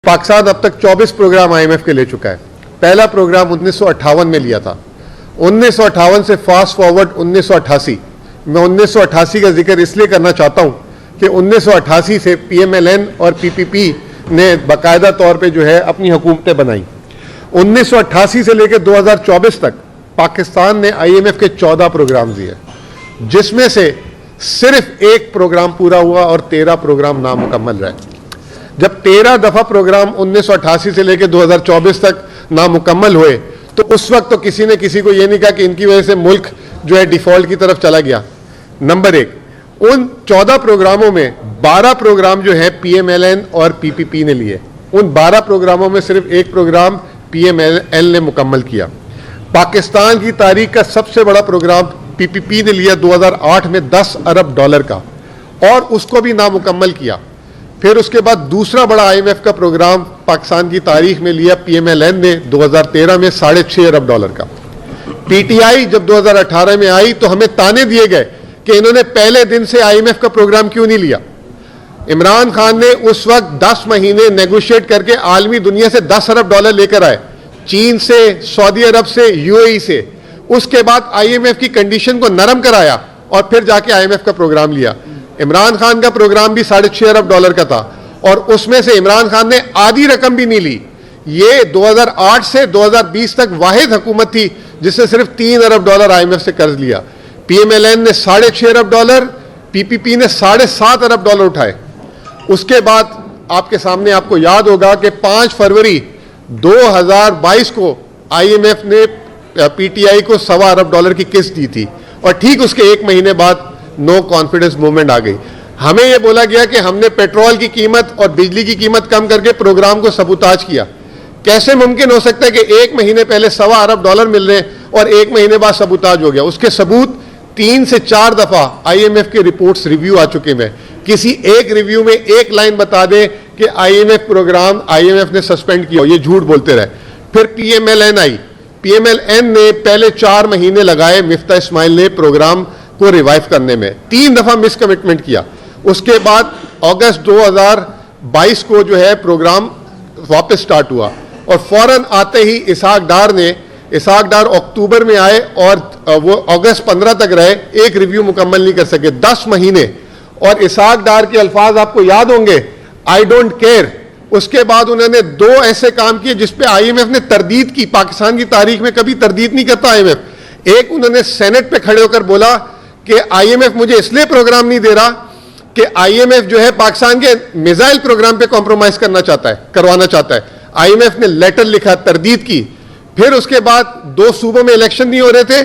पाकिस्तान अब तक 24 programme IMF के ले चुका है। पहला प्रोग्राम 1958 में लिया था। 1958 से फास्ट फॉरवर्ड 1988। मैं 1988 का जिक्र इसलिए करना चाहता हूं कि 1988 से पीएमएलएन और पीपीपी ने बाकायदा तौर पे जो है अपनी हुकूमतें बनाई। 1988 से लेकर 2024 तक पाकिस्तान ने आईएमएफ के 14 प्रोग्राम दिए, जिसमें से सिर्फ एक प्रोग्राम पूरा हुआ और 13 प्रोग्राम नामुकम्मल रहे। जब 13 दफा प्रोग्राम 1988 से लेकर 2024 तक नामुकम्मल हुए तो उस वक्त तो किसी ने किसी को यह नहीं कहा कि इनकी वजह से मुल्क जो है डिफॉल्ट की तरफ चला गया। नंबर एक, उन 14 प्रोग्रामों में 12 प्रोग्राम जो है पीएमएलएन और पीपीपी ने लिए। उन 12 प्रोग्रामों में सिर्फ एक प्रोग्राम पीएमएलएन ने मुकम्मल किया। पाकिस्तान की तारीख का सबसे बड़ा प्रोग्राम पीपीपी ने लिया 2008 में $10 अरब का और उसको भी नामुकम्मल किया। फिर उसके बाद दूसरा बड़ा आईएमएफ का प्रोग्राम पाकिस्तान की तारीख में लिया पीएमएलएन ने 2013 में $6.5 अरब का। पीटीआई जब 2018 में आई तो हमें ताने दिए गए कि इन्होंने पहले दिन से आईएमएफ का प्रोग्राम क्यों नहीं लिया। इमरान खान ने उस वक्त 10 महीने नेगोशिएट करके आलमी दुनिया से $10 अरब लेकर आए, चीन से, सऊदी अरब से, यूएई से। उसके बाद आईएमएफ की कंडीशन को नरम कराया और फिर जाके आईएमएफ का प्रोग्राम लिया। इमरान खान का प्रोग्राम भी $6.5 अरब का था और उसमें से इमरान खान ने आधी रकम भी नहीं ली। ये 2008 से 2020 तक वाहिद हुकूमत थी जिसने सिर्फ $3 अरब आईएमएफ से कर्ज लिया। पीएमएलएन ने $6.5 अरब, पीपीपी ने $7.5 अरब उठाए। उसके बाद आपके सामने आपको याद होगा कि 5 फरवरी 2022 को आईएमएफ ने पीटीआई को $1.25 अरब की किस्त दी थी और ठीक उसके एक महीने बाद नो कॉन्फिडेंस मूवमेंट आ गई। हमें यह बोला गया कि हमने पेट्रोल की कीमत और बिजली की कीमत कम करके प्रोग्राम को सबूताज किया। कैसे मुमकिन हो सकता है कि एक महीने पहले $1.25 अरब मिल रहे हैं और एक महीने बाद सबूताज हो गया। उसके सबूत 3 से 4 दफा आईएमएफ के रिपोर्ट्स रिव्यू आ चुके हैं। किसी एक रिव्यू में एक लाइन बता दें कि आईएमएफ प्रोग्राम आईएमएफ ने सस्पेंड किया, ये झूठ बोलते रहे। फिर पीएमएलएन आई। पीएमएलएन ने पहले 4 महीने लगाए मिफ्ता इस्माइल ने प्रोग्राम को रिवाइव करने में, 3 दफा मिस कमिटमेंट किया। उसके बाद अगस्त 2022 को जो है प्रोग्राम वापस स्टार्ट हुआ और फौरन आते ही इसहाक डार अक्टूबर में आए और वो अगस्त 15 तक रहे, एक रिव्यू मुकम्मल नहीं कर सके, 10 महीने। और इसहाक डार के अल्फाज आपको याद होंगे, आई डोंट केयर। उसके बाद उन्होंने 2 ऐसे काम किए जिसपे आईएमएफ ने तरदीद की। पाकिस्तान की तारीख में कभी तरदीद नहीं करता आईएमएफ। एक, उन्होंने सेनेट पे खड़े होकर बोला कि आईएमएफ मुझे इसलिए प्रोग्राम नहीं दे रहा कि आईएमएफ जो है पाकिस्तान के मिसाइल प्रोग्राम पे कॉम्प्रोमाइज करवाना चाहता है। आईएमएफ ने लेटर लिखा, तरदीद की। फिर उसके बाद 2 सूबों में इलेक्शन नहीं हो रहे थे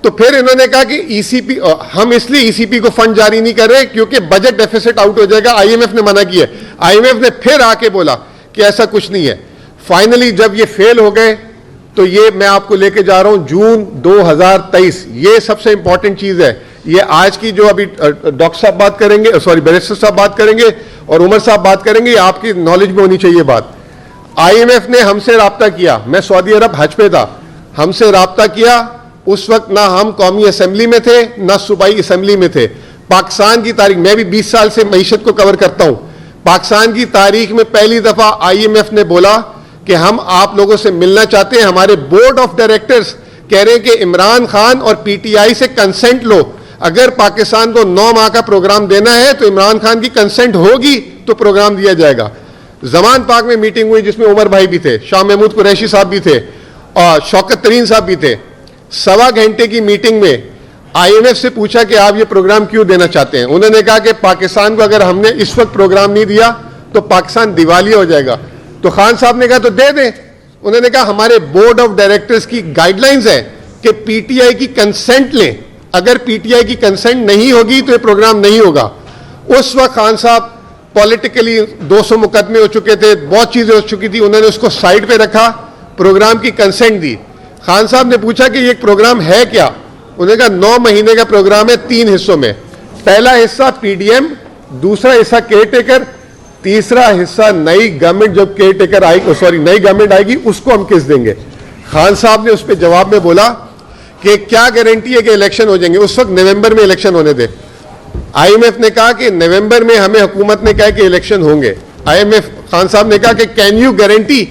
तो फिर इन्होंने कहा कि ईसीपी, हम इसलिए ईसीपी को फंड जारी नहीं कर रहे क्योंकि बजट डेफिसिट आउट हो जाएगा। आईएमएफ ने मना किया। आईएमएफ ने फिर आके बोला कि ऐसा कुछ नहीं है। फाइनली जब ये फेल हो गए तो ये मैं आपको लेके जा रहा हूं जून 2023। ये सबसे इंपॉर्टेंट चीज है। ये आज की जो अभी डॉक्टर साहब बात करेंगे, बैरिस्टर साहब बात करेंगे और उमर साहब बात करेंगे, ये आपकी नॉलेज में होनी चाहिए बात। आईएमएफ ने हमसे राब्ता किया, मैं सऊदी अरब हज पे था, हमसे राब्ता किया। उस वक्त ना हम कौमी असेंबली में थे ना सूबाई असेंबली में थे। पाकिस्तान की तारीख, मैं भी 20 साल से मईशत को कवर करता हूं, पाकिस्तान की तारीख में पहली दफा आईएमएफ ने बोला कि हम आप लोगों से मिलना चाहते हैं। हमारे बोर्ड ऑफ डायरेक्टर्स कह रहे हैं कि इमरान खान और पीटीआई से कंसेंट लो। अगर पाकिस्तान को 9 माह का प्रोग्राम देना है तो इमरान खान की कंसेंट होगी तो प्रोग्राम दिया जाएगा। जमान पाक में मीटिंग हुई जिसमें उमर भाई भी थे, शाह महमूद कुरैशी साहब भी थे और शौकत तरीन साहब भी थे। 1.25 घंटे की मीटिंग में आईएमएफ से पूछा कि आप ये प्रोग्राम क्यों देना चाहते हैं। उन्होंने कहा कि पाकिस्तान को अगर हमने इस वक्त प्रोग्राम नहीं दिया तो पाकिस्तान दिवालिया हो जाएगा। तो खान साहब ने कहा तो दे दें। उन्होंने कहा हमारे बोर्ड ऑफ डायरेक्टर्स की गाइडलाइंस है कि पीटीआई की कंसेंट लें, अगर पीटीआई की कंसेंट नहीं होगी तो ये प्रोग्राम नहीं होगा। उस वक्त खान साहब पॉलिटिकली 200 मुकदमे हो चुके थे, बहुत चीजें हो चुकी थी, उन्होंने उसको साइड पे रखा, प्रोग्राम की कंसेंट दी। खान साहब ने पूछा कि ये प्रोग्राम है क्या। उन्होंने कहा 9 महीने का प्रोग्राम है 3 हिस्सों में। पहला हिस्सा पीडीएम, दूसरा हिस्सा केयर टेकर, तीसरा हिस्सा नई गवर्नमेंट जब केयर टेकर आएगी, नई गवर्नमेंट आएगी उसको हम किस देंगे। खान साहब ने उस पर जवाब में बोला कि क्या गारंटी है कि इलेक्शन हो जाएंगे। उस वक्त नवंबर में इलेक्शन होने थे। आईएमएफ ने कहा कि नवंबर में हमें हुकूमत ने कहा कि इलेक्शन होंगे। IMF खान साहब ने कहा कि can you guarantee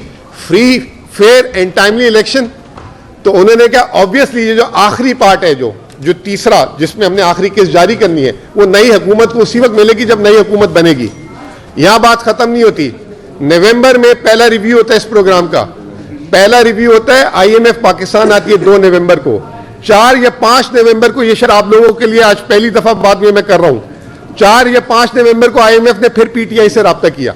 free fair and timely election, तो उन्होंने कहा ऑब्वियसली ये जो आखिरी पार्ट है, जो तीसरा जिसमें हमने आखिरी केस जारी करनी है, वो नई हुकूमत को उसी वक्त मिलेगी जब नई हुकूमत बनेगी। यहां बात खत्म नहीं होती। नवंबर में पहला रिव्यू होता है इस प्रोग्राम का, पहला रिव्यू होता है। IMF पाकिस्तान आती है 2 नवंबर को। 4 या 5 नवंबर को, ये शर आप लोगों के लिए आज पहली दफा बाद में मैं कर रहा हूं, 4 या 5 नवंबर को IMF ने फिर PTI से राब्ता किया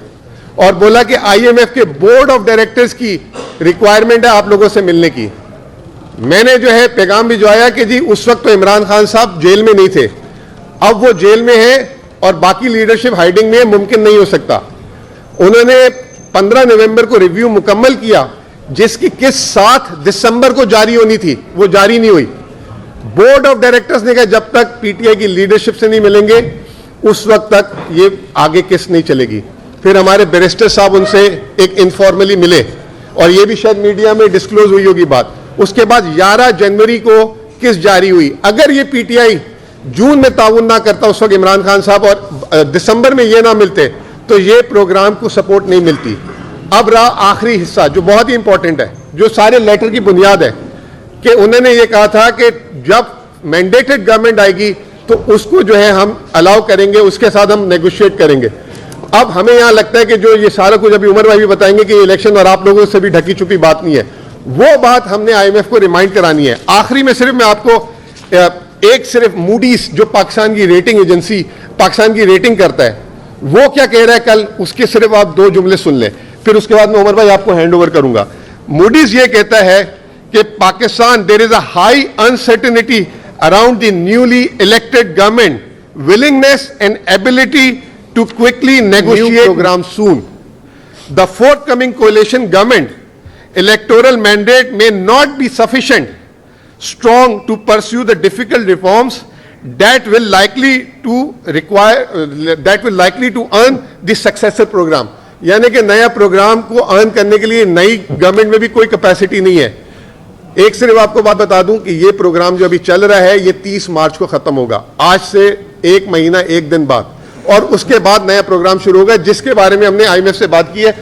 और बोला कि IMF के बोर्ड ऑफ डायरेक्टर्स की रिक्वायरमेंट है आप लोगों से मिलने की। मैंने जो है पैगाम भिजवाया कि जी उस वक्त तो इमरान खान साहब जेल में नहीं थे, अब वो जेल में है और बाकी लीडरशिप हाइडिंग में, मुमकिन नहीं हो सकता। उन्होंने 15 नवंबर को रिव्यू मुकम्मल किया, जिसकी किस्त 7 दिसंबर को जारी होनी थी, वो जारी नहीं हुई। बोर्ड ऑफ डायरेक्टर्स ने कहा जब तक PTI की लीडरशिप से नहीं मिलेंगे उस वक्त तक ये आगे किस्त नहीं चलेगी। फिर हमारे बैरिस्टर साहब उनसे एक इनफॉर्मली मिले और ये भी शायद मीडिया में डिस्क्लोज हुई होगी बात। उसके बाद 11 जनवरी को किस्त जारी हुई। अगर ये PTI जून में ताउन ना करता उस वक्त इमरान खान साहब, और दिसंबर में ये ना मिलते, तो ये प्रोग्राम को सपोर्ट नहीं मिलती। अब रहा आखिरी हिस्सा जो बहुत ही इंपॉर्टेंट है, जो सारे लेटर की बुनियाद है, कि उन्होंने ये कहा था कि जब मैंडेटेड गवर्नमेंट आएगी तो उसको जो है हम अलाउ करेंगे, उसके साथ हम नेगोशिएट करेंगे। अब हमें यहां लगता है कि जो ये सारा कुछ अभी उमर भाई भी बताएंगे कि इलेक्शन और आप लोगों से भी ढकी छुपी बात नहीं है, वो बात हमने IMF को रिमाइंड करानी है। आखिरी में सिर्फ मैं आपको एक सिर्फ मूडीज जो पाकिस्तान की रेटिंग एजेंसी पाकिस्तान की रेटिंग करता है, वो क्या कह रहा है कल, उसके सिर्फ आप 2 जुमले सुन लें, फिर उसके बाद मैं उमर भाई आपको हैंड ओवर करूंगा। मूडीज ये कहता है कि Pakistan, there is a high uncertainty around the newly elected government, willingness and ability to quickly negotiate program soon. The forthcoming coalition government electoral mandate may not be sufficient strong to pursue the difficult reforms that will likely to earn the successor program. यानी कि नया programme को earn करने के लिए नई government में भी कोई कैपेसिटी नहीं है। एक सिर्फ आपको बात बता दूं कि ये प्रोग्राम जो अभी चल रहा है ये 30 मार्च को खत्म होगा, आज से 1 महीना 1 दिन बाद, और उसके बाद नया प्रोग्राम शुरू होगा जिसके बारे में हमने IMF से बात की है।